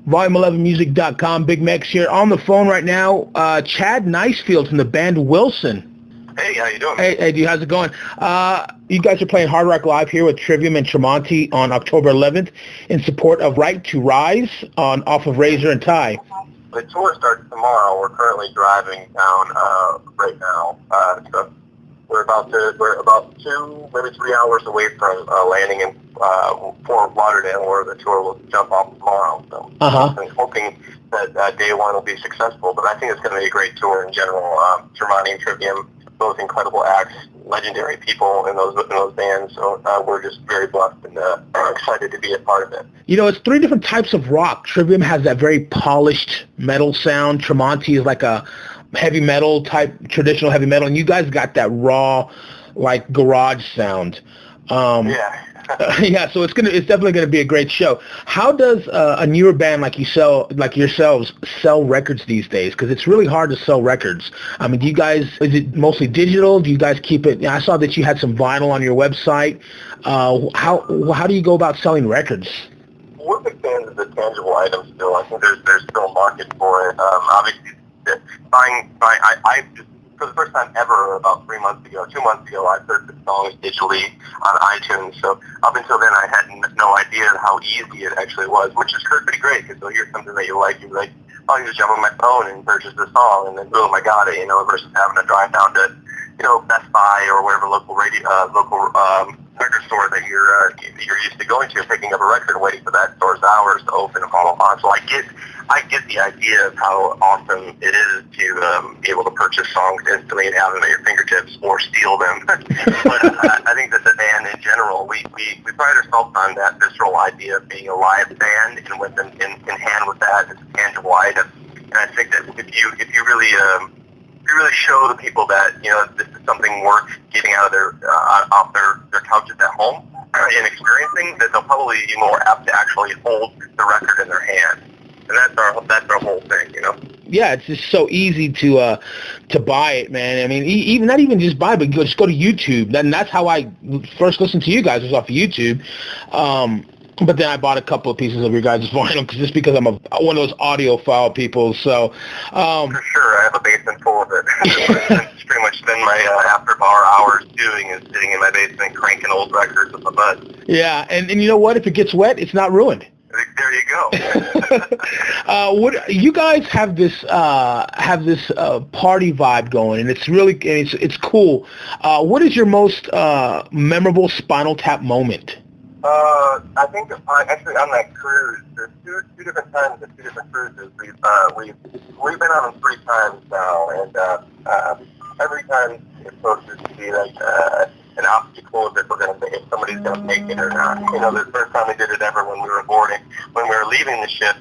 Volume11music.com. Big Mex here. On the phone right now, Chad Nicefield from the band Wilson. Hey, how you doing? Hey, dude, how's it going? You guys are playing Hard Rock Live here with Trivium and Tremonti on October 11th in support of Right to Rise off of Razor and Tie. The tour starts tomorrow. We're currently driving down right now. So we're about 2, maybe 3 hours away from landing in Fort Lauderdale, where the tour will jump off tomorrow. So I'm hoping that day one will be successful, but I think it's going to be a great tour in general. Tremonti and Trivium, both incredible acts, legendary people in those bands. So we're just very blessed and excited to be a part of it. You know, it's 3 different types of rock. Trivium has that very polished metal sound. Tremonti is like a heavy metal type, traditional heavy metal, and you guys got that raw, like garage sound. Yeah, so it's definitely gonna be a great show. How does a newer band like yourselves sell records these days? Because it's really hard to sell records. I mean, is it mostly digital? Do you guys keep it? I saw that you had some vinyl on your website. How do you go about selling records? We're big fans of the tangible items still. I think there's still a market for it. Obviously, I just, for the first time ever, about 2 months ago, I searched the songs digitally on iTunes. So up until then, I had no idea how easy it actually was, which is pretty great, because you'll hear something that you like, you're like, oh, you just jump on my phone and purchase the song, and then boom, I got it, versus having to drive down to, Best Buy or whatever local record store that you're used to going to, picking up a record and waiting for that store's hours to open and blah, blah, blah. So I get the idea of how awesome it is to be able to purchase songs instantly and have them at your fingertips or steal them. But I think that the band in general, we pride ourselves on that visceral idea of being a live band, and with in hand with that is a tangible item. And I think that if you really show the people that this is something worth getting out of off their couches at home and experiencing, that they'll probably be more apt to actually hold the record in their hand. And that's our whole thing, Yeah, it's just so easy to buy it, man. I mean, not even just buy it, but just go to YouTube. And that's how I first listened to you guys, was off of YouTube. But then I bought a couple of pieces of your guys' vinyl just because I'm one of those audiophile people. So for sure, I have a basement full of it. It's pretty much been my after-bar hours doing is sitting in my basement cranking old records with my bud. Yeah, and you know what? If it gets wet, it's not ruined. There you go. You guys have this party vibe going, and it's cool. What is your most memorable Spinal Tap moment? I think actually on that cruise, there's two different times and 2 different cruises. We've been on them 3 times now, and every time it's supposed to be like an obstacle if somebody's going to make it or not. The first time we did it ever when we were boarding, when we were leaving the ship,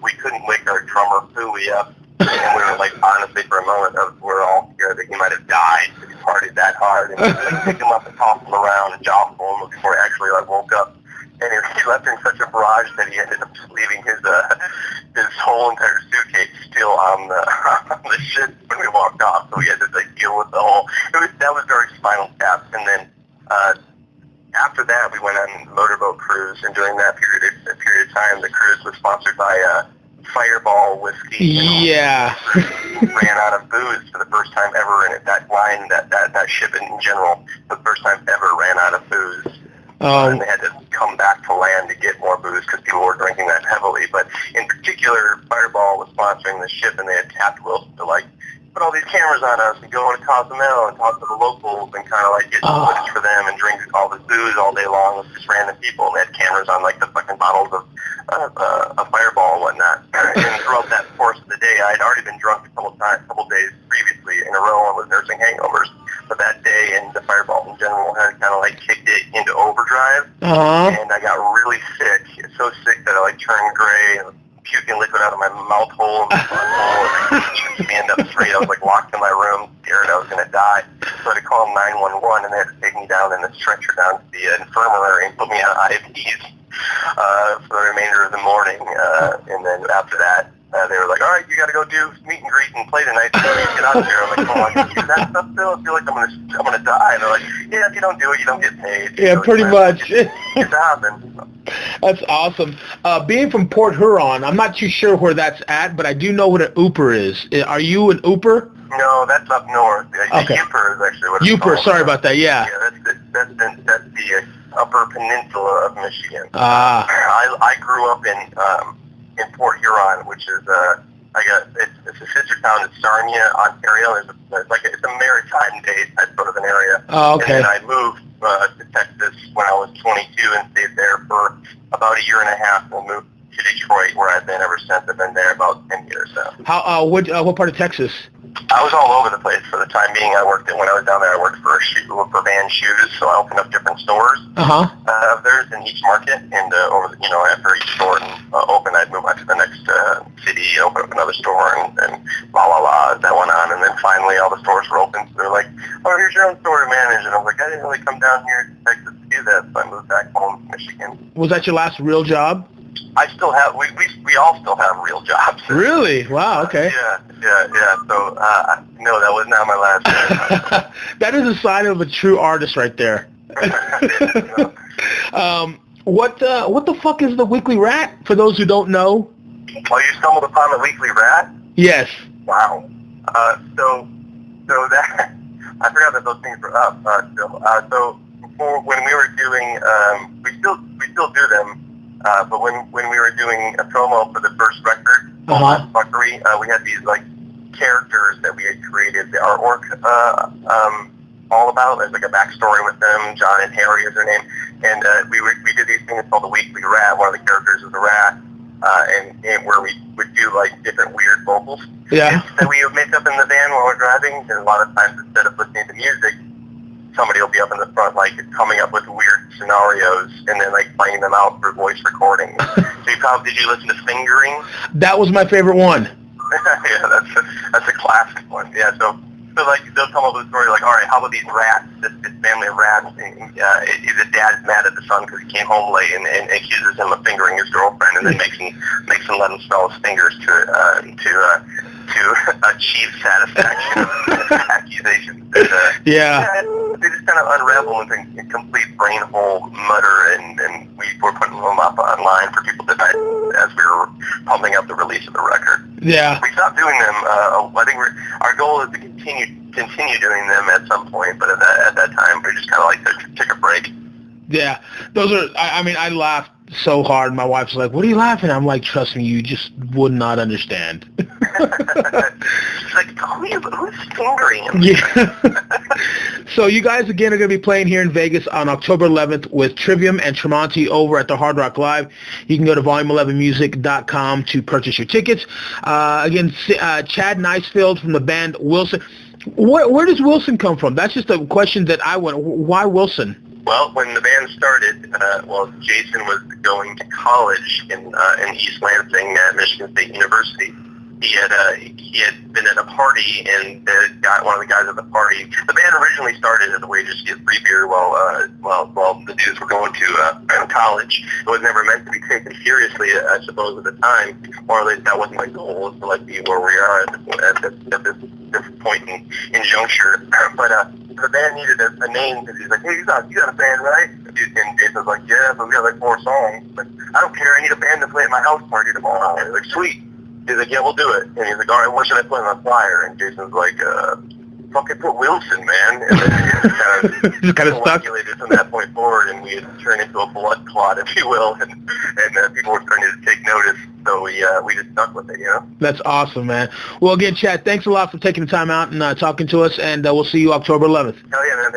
we couldn't wake our drummer Fooey up, and we were like, honestly, for a moment, we were all scared that he might have died because he partied that hard. And we pick him up and toss him around and jostle him before he actually woke up. And he left in such a barrage that he ended up just leaving his whole entire suitcase still on the ship when we walked off. So we had to deal with the whole. That was very Spinal Tap. And then after that, we went on a motorboat cruise, and during that period of time, the cruise was sponsored by Fireball whiskey. Yeah. Ran out of booze for the first time ever, and that ship in general, for the first time ever, ran out of booze. And they had to come back to land to get more booze because people were drinking that heavily. But in particular, Fireball was sponsoring the ship, and they had tapped Wilson to put all these cameras on us and go into Cozumel and talk to the locals and kind of get footage for them and drink all this booze all day long with just random people. And they had cameras on the fucking bottles of Fireball and whatnot. And throughout that course of the day, I had already been drunk a couple days previously in a row and was nursing hangovers. But that day and the Fireball in general had kind of kicked it into overdrive. And I got really sick. So sick that I turned gray and puking liquid out of my mouth hole and my butthole, and I couldn't stand up straight. I was locked in my room, scared I was going to die. So I had to call 911, and they had to take me down in the stretcher down to the infirmary and put me on IVs for the remainder of the morning. And then after that, they were like, all right, you got to go do meet and greet and play tonight. So you get out of here. I'm like, oh, I can do that stuff still. I feel like I'm gonna die. And they're like, yeah, if you don't do it, you don't get paid. Yeah, so pretty much. It's happened. That's awesome. Being from Port Huron, I'm not too sure where that's at, but I do know what an Ooper is. Are you an Ooper? No, that's up north. Okay. Yooper is actually what it's Yooper, called. sorry about that, yeah. Yeah, that's the upper peninsula of Michigan. Ah. I grew up in Port Huron, which is it's a sister town in Sarnia, Ontario. It's a maritime day type sort of an area. Oh, okay. And then I moved to Texas when I was 22 and stayed there for about a year and a half. And moved to Detroit, where I've been ever since. I've been there about 10 years. So. What part of Texas? I was all over the place for the time being. When I was down there, I worked for Van Shoes, so I opened up different stores of theirs in each market, and after each store opened, I'd move on to the next city, open up another store, and as that went on, and then finally all the stores were open, so they're like, oh, here's your own store to manage, and I was like, I didn't really come down here to Texas to do that, so I moved back home to Michigan. Was that your last real job? I still have, we all still have real jobs. Really? Wow, okay. Yeah. So, no, that was not my last job. That is a sign of a true artist right there. What the fuck is the Weekly Rat, for those who don't know? Oh, you stumbled upon the Weekly Rat? Yes. Wow. So that, I forgot that those things were up still. So before, when we were doing, we still do them. But when we were doing a promo for the first record, Fuckery, we had these like characters that we had created the artwork all about. There's like a backstory with them. John and Harry is their name, and we did these things called the Weekly Rat. One of the characters is the rat, and where we would do like different weird vocals. Yeah. That we would make up in the van while we're driving. And a lot of times, instead of listening to music, somebody will be up in the front, like, coming up with weird scenarios and then, like, playing them out for voice recording. So did you listen to Fingering? That was my favorite one. Yeah, that's a classic one. Yeah, so like, they'll come up with a story like, all right, how about these rats, this family of rats, the dad's mad at the son because he came home late and accuses him of fingering his girlfriend and then makes him let him smell his fingers to achieve satisfaction of accusations. They just kind of unravel into complete brain hole mutter, and we were putting them up online for people to digest as we were pumping up the release of the record. Yeah. We stopped doing them. I think our goal is to continue doing them at some point, but at that time we just kind of like to take a break. Yeah, those are. I mean, I laughed so hard. My wife's like, "What are you laughing at?" I'm like, "Trust me, you just would not understand." She's like, "Tell me about who's fingering him." Yeah. So you guys again are going to be playing here in Vegas on October 11th with Trivium and Tremonti over at the Hard Rock Live. You can go to volume11music.com to purchase your tickets. Again, Chad Nicefield from the band Wilson. Where does Wilson come from? That's just a question that I want. Why Wilson? Well, when the band started, Jason was going to college in East Lansing at Michigan State University. He had been at a party, and one of the guys at the party. The band originally started as a way just to get free beer while the dudes were going to college. It was never meant to be taken seriously, I suppose, at the time, or at least that wasn't my goal, was to like be where we are at this point in juncture. But the band needed a name because he's like, hey, you got a band, right? And Jason's like, yeah, but we got like 4 songs. But I don't care. I need a band to play at my house party tomorrow. And he's like, sweet. He's like, yeah, we'll do it. And he's like, all right, what should I put on the flyer? And Jason's like, fucking put Wilson, man. And then it kind of speculated from that point forward, and we had turned into a blood clot, if you will, and people were starting to take notice. So we just stuck with it, you know? That's awesome, man. Well, again, Chad, thanks a lot for taking the time out and talking to us, and we'll see you October 11th. Hell yeah, man.